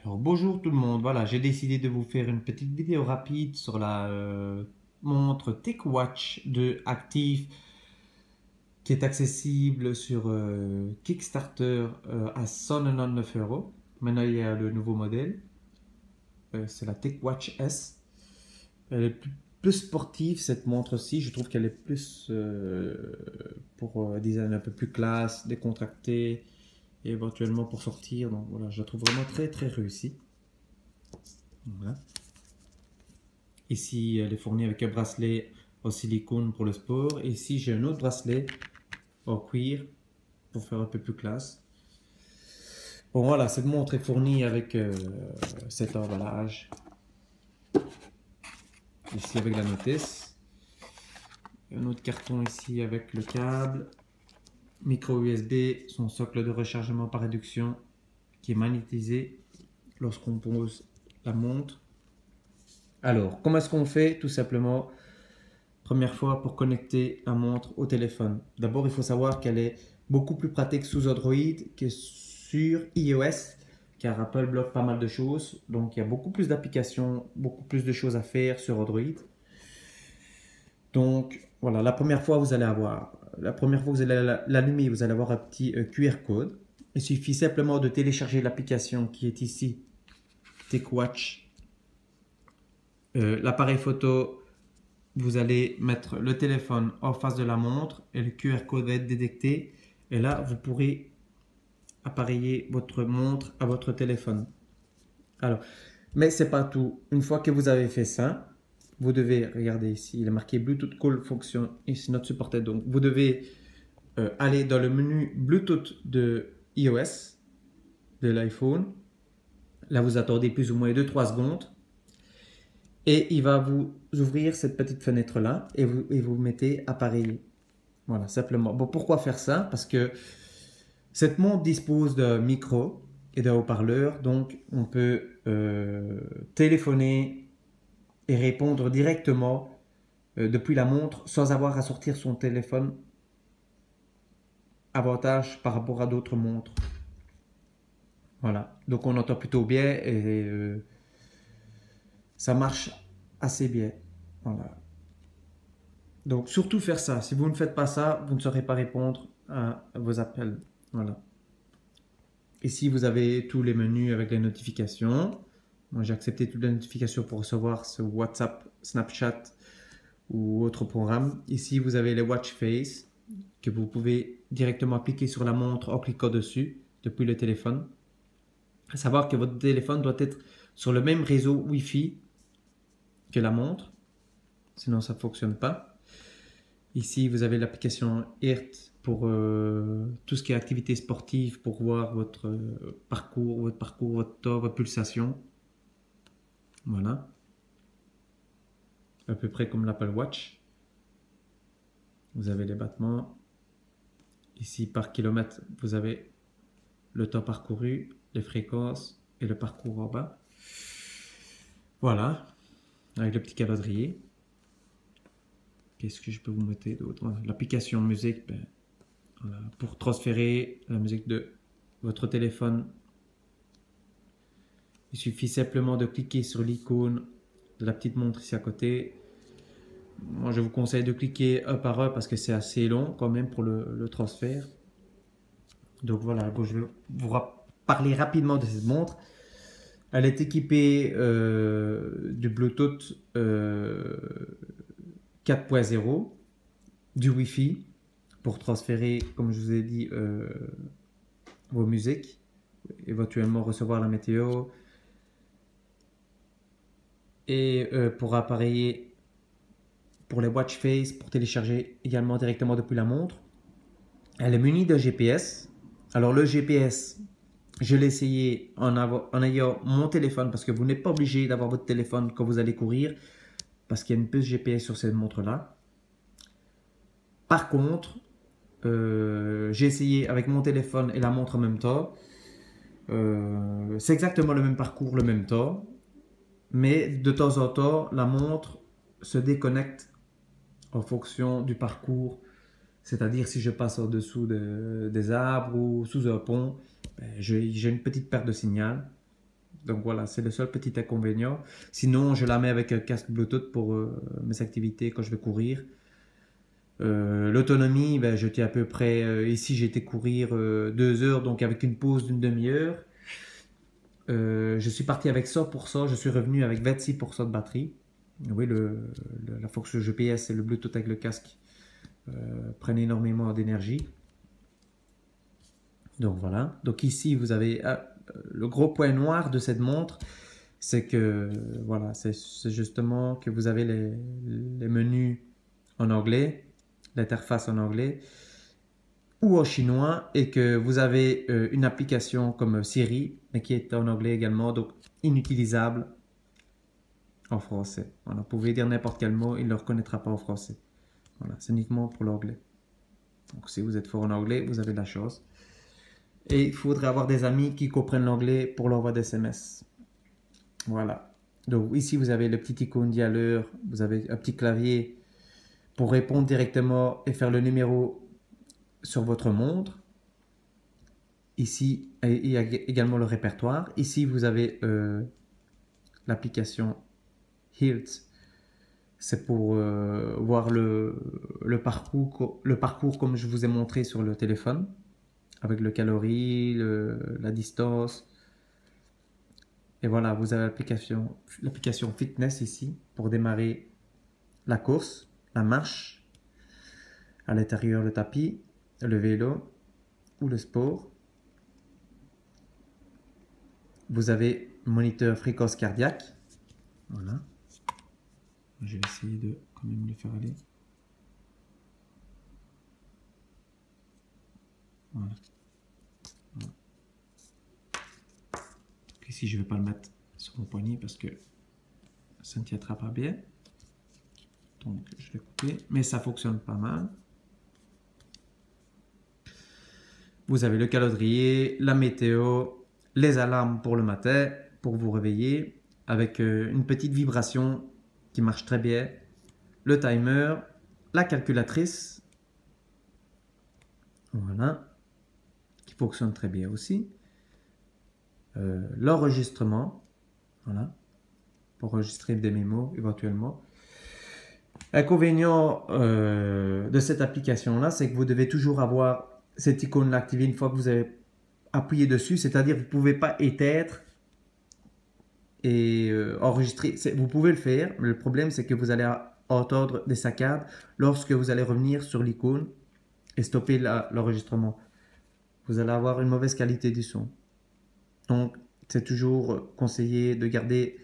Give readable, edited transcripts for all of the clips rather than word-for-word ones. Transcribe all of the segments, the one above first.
Alors bonjour tout le monde, voilà, j'ai décidé de vous faire une petite vidéo rapide sur la montre TechWatch de Active qui est accessible sur Kickstarter à 199 euros. Maintenant il y a le nouveau modèle, c'est la TechWatch S. Elle est plus sportive cette montre-ci, je trouve qu'elle est plus pour design un peu plus classe, décontractée et éventuellement pour sortir. Donc voilà, je la trouve vraiment très très réussie. Voilà. Ici, elle est fournie avec un bracelet en silicone pour le sport. Et ici, j'ai un autre bracelet en cuir pour faire un peu plus classe. Bon, voilà, cette montre est fournie avec cet emballage. Ici, avec la notice. Un autre carton ici avec le câble. Micro USB, son socle de rechargement par induction qui est magnétisé lorsqu'on pose la montre. Alors, comment est-ce qu'on fait? Tout simplement, première fois pour connecter la montre au téléphone. D'abord, il faut savoir qu'elle est beaucoup plus pratique sous Android que sur iOS, car Apple bloque pas mal de choses. Donc, il y a beaucoup plus d'applications, beaucoup plus de choses à faire sur Android. Donc, voilà, la première fois, vous allez l'allumer, vous allez avoir un petit QR code. Il suffit simplement de télécharger l'application qui est ici, TechWatch. L'appareil photo, vous allez mettre le téléphone en face de la montre et le QR code va être détecté. Et là, vous pourrez appareiller votre montre à votre téléphone. Alors, mais c'est pas tout. Une fois que vous avez fait ça, vous devez, regardez ici, il est marqué Bluetooth Call Function is not supported. Donc, vous devez aller dans le menu Bluetooth de iOS, de l'iPhone. Là, vous attendez plus ou moins 2-3 secondes. Et il va vous ouvrir cette petite fenêtre-là et vous mettez appareiller. Voilà, simplement. Bon, pourquoi faire ça? Parce que cette montre dispose d'un micro et d'un haut-parleur, donc on peut téléphoner et répondre directement depuis la montre sans avoir à sortir son téléphone. Avantage par rapport à d'autres montres. Voilà, donc on entend plutôt bien et ça marche assez bien. Voilà. Donc surtout faire ça. Si vous ne faites pas ça, vous ne saurez pas répondre à vos appels. Voilà. Ici, vous avez tous les menus avec les notifications. Moi, j'ai accepté toutes les notifications pour recevoir ce WhatsApp, Snapchat ou autre programme. Ici, vous avez les Watch Face que vous pouvez directement appliquer sur la montre en cliquant dessus depuis le téléphone. À savoir que votre téléphone doit être sur le même réseau Wi-Fi que la montre, sinon ça ne fonctionne pas. Ici, vous avez l'application Earth pour tout ce qui est activité sportive, pour voir votre parcours, votre temps, votre pulsation. Voilà. À peu près comme l'Apple Watch. Vous avez les battements. Ici, par kilomètre, vous avez le temps parcouru, les fréquences et le parcours en bas. Voilà. Avec le petit calendrier. Qu'est-ce que je peux vous mettre d'autre? L'application musique, ben, voilà, pour transférer la musique de votre téléphone. Il suffit simplement de cliquer sur l'icône de la petite montre ici à côté. Moi, je vous conseille de cliquer un par un parce que c'est assez long quand même pour le transfert. Donc voilà, bon, je vais vous parler rapidement de cette montre. Elle est équipée du Bluetooth 4.0, du Wi-Fi pour transférer, comme je vous ai dit, vos musiques, éventuellement recevoir la météo et pour appareiller pour les watch face, pour télécharger également directement depuis la montre. Elle est munie d'un GPS. Alors le GPS, je l'ai essayé en ayant mon téléphone parce que vous n'êtes pas obligé d'avoir votre téléphone quand vous allez courir parce qu'il y a une puce GPS sur cette montre-là. Par contre, j'ai essayé avec mon téléphone et la montre en même temps. C'est exactement le même parcours, le même temps. Mais de temps en temps, la montre se déconnecte en fonction du parcours. C'est-à-dire si je passe en dessous des arbres ou sous un pont, ben, j'ai une petite perte de signal. Donc voilà, c'est le seul petit inconvénient. Sinon, je la mets avec un casque Bluetooth pour mes activités quand je vais courir. L'autonomie, ben, je tiens à peu près, ici j'ai été courir 2 heures, donc avec une pause d'une demi-heure. Je suis parti avec 100%, je suis revenu avec 26% de batterie. Oui, la fonction GPS et le Bluetooth avec le casque prennent énormément d'énergie. Donc voilà. Donc ici, vous avez le gros point noir de cette montre, c'est que voilà, c'est justement que vous avez les menus en anglais, l'interface en anglais ou en chinois, et que vous avez une application comme Siri, mais qui est en anglais également, donc inutilisable en français. Voilà, vous pouvez dire n'importe quel mot, il ne le reconnaîtra pas en français. Voilà, c'est uniquement pour l'anglais. Donc si vous êtes fort en anglais, vous avez de la chance. Et il faudrait avoir des amis qui comprennent l'anglais pour l'envoi d'SMS. Voilà. Donc ici, vous avez le petit icône dialeur, vous avez un petit clavier pour répondre directement et faire le numéro sur votre montre. Ici, il y a également le répertoire. Ici, vous avez l'application Health. C'est pour voir le parcours comme je vous ai montré sur le téléphone, avec le calorie, la distance. Et voilà, vous avez l'application Fitness ici pour démarrer la course, la marche, à l'intérieur le tapis, le vélo ou le sport. Vous avez moniteur fréquence cardiaque. Voilà. Je vais essayer de quand même le faire aller. Voilà. Ici, je ne vais pas le mettre sur mon poignet parce que ça ne tiendra pas bien. Donc, je vais couper. Mais ça fonctionne pas mal. Vous avez le calendrier, la météo, les alarmes pour le matin, pour vous réveiller, avec une petite vibration qui marche très bien, le timer, la calculatrice, voilà, qui fonctionne très bien aussi, l'enregistrement, voilà, pour enregistrer des mémos éventuellement. L'inconvénient de cette application-là, c'est que vous devez toujours avoir cette icône-là activée une fois que vous avez appuyé dessus, c'est-à-dire que vous ne pouvez pas éteindre et enregistrer. Vous pouvez le faire, mais le problème c'est que vous allez entendre des saccades lorsque vous allez revenir sur l'icône et stopper l'enregistrement. Vous allez avoir une mauvaise qualité du son. Donc c'est toujours conseillé de garder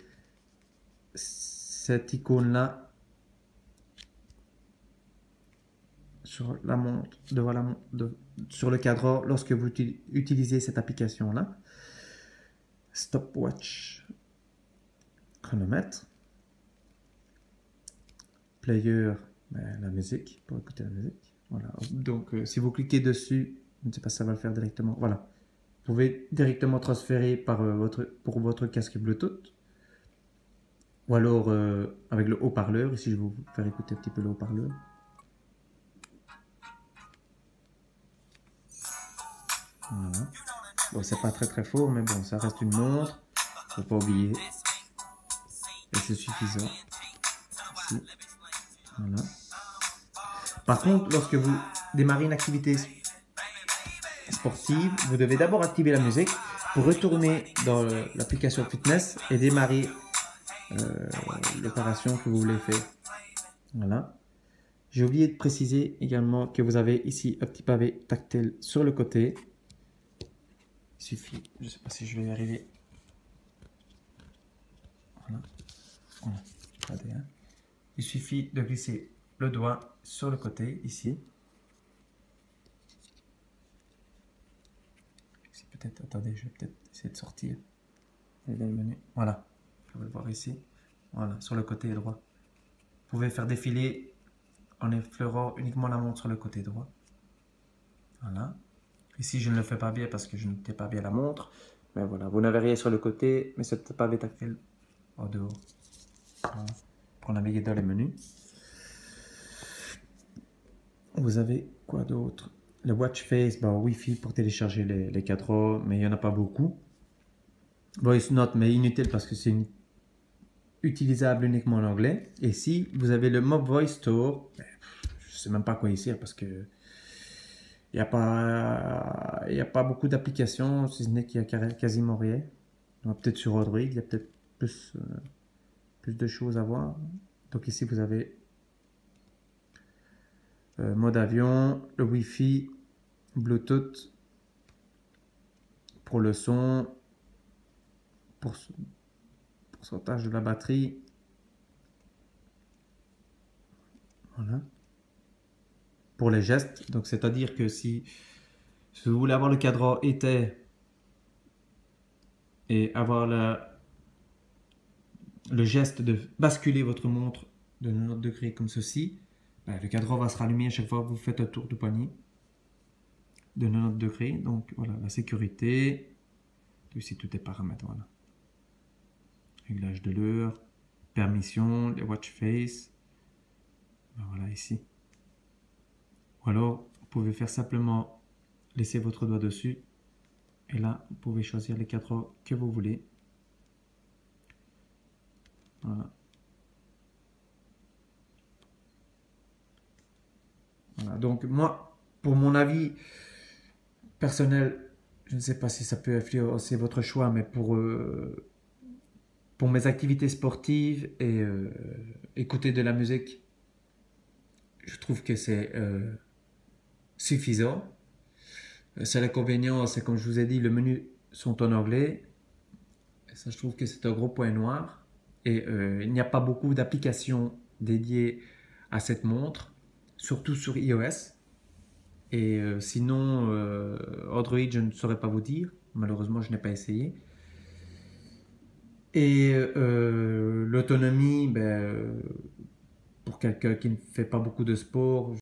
cette icône-là sur la montre, sur le cadran lorsque vous utilisez cette application-là. Stopwatch, chronomètre, player, la musique, pour écouter la musique. Voilà. Donc si vous cliquez dessus, je ne sais pas si ça va le faire directement. Voilà. Vous pouvez directement transférer pour votre casque Bluetooth. Ou alors avec le haut-parleur. Ici, je vais vous faire écouter un petit peu le haut-parleur. Voilà. Bon, c'est pas très très fort, mais bon, ça reste une montre. Faut pas oublier. Et c'est suffisant. Ici. Voilà. Par contre, lorsque vous démarrez une activité sportive, vous devez d'abord activer la musique pour retourner dans l'application Fitness et démarrer l'opération que vous voulez faire. Voilà. J'ai oublié de préciser également que vous avez ici un petit pavé tactile sur le côté. Il suffit, je ne sais pas si je vais y arriver. Voilà. Voilà. Regardez, hein. Il suffit de glisser le doigt sur le côté ici. Peut-être, attendez, je vais peut-être essayer de sortir. Dans le menu. Voilà, vous pouvez le voir ici. Voilà, sur le côté droit. Vous pouvez faire défiler en effleurant uniquement la montre sur le côté droit. Voilà. Ici, je ne le fais pas bien parce que je ne tiens pas bien la montre. Mais voilà, vous n'avez rien sur le côté, mais c'est pavé tactile en dehors. Voilà. Pour naviguer dans les menus. Vous avez quoi d'autre? Le watch face, Wi-Fi pour télécharger les cadrans, mais il n'y en a pas beaucoup. Voice Note, mais inutile parce que c'est utilisable uniquement en anglais. Et si vous avez le Mob Voice Store, je sais même pas à quoi il sert parce que il y a pas beaucoup d'applications, si ce n'est qu'il y a quasiment rien. Donc, peut-être sur Android, il y a peut-être plus de choses à voir. Donc ici, vous avez mode avion, le Wi-Fi, Bluetooth pour le son, pourcentage de la batterie. Voilà. Pour les gestes, donc c'est-à-dire que si vous voulez avoir le cadran épais et avoir le geste de basculer votre montre de 90 degrés comme ceci, ben, le cadran va se rallumer à chaque fois que vous faites un tour de poignet de 90 degrés. Donc voilà, la sécurité, ici tous les paramètres, voilà. Réglage de l'heure, permission, les watch face, ben voilà ici. Ou alors, vous pouvez faire simplement laisser votre doigt dessus et là, vous pouvez choisir les cadrans que vous voulez. Voilà. Voilà. Donc moi, pour mon avis personnel, je ne sais pas si ça peut influencer votre choix, mais pour mes activités sportives et écouter de la musique, je trouve que c'est suffisant. Seul inconvénient, c'est comme je vous ai dit, le menu sont en anglais. Et ça, je trouve que c'est un gros point noir. Et il n'y a pas beaucoup d'applications dédiées à cette montre, surtout sur iOS. Et sinon, Android, je ne saurais pas vous dire. Malheureusement, je n'ai pas essayé. Et l'autonomie, ben, pour quelqu'un qui ne fait pas beaucoup de sport,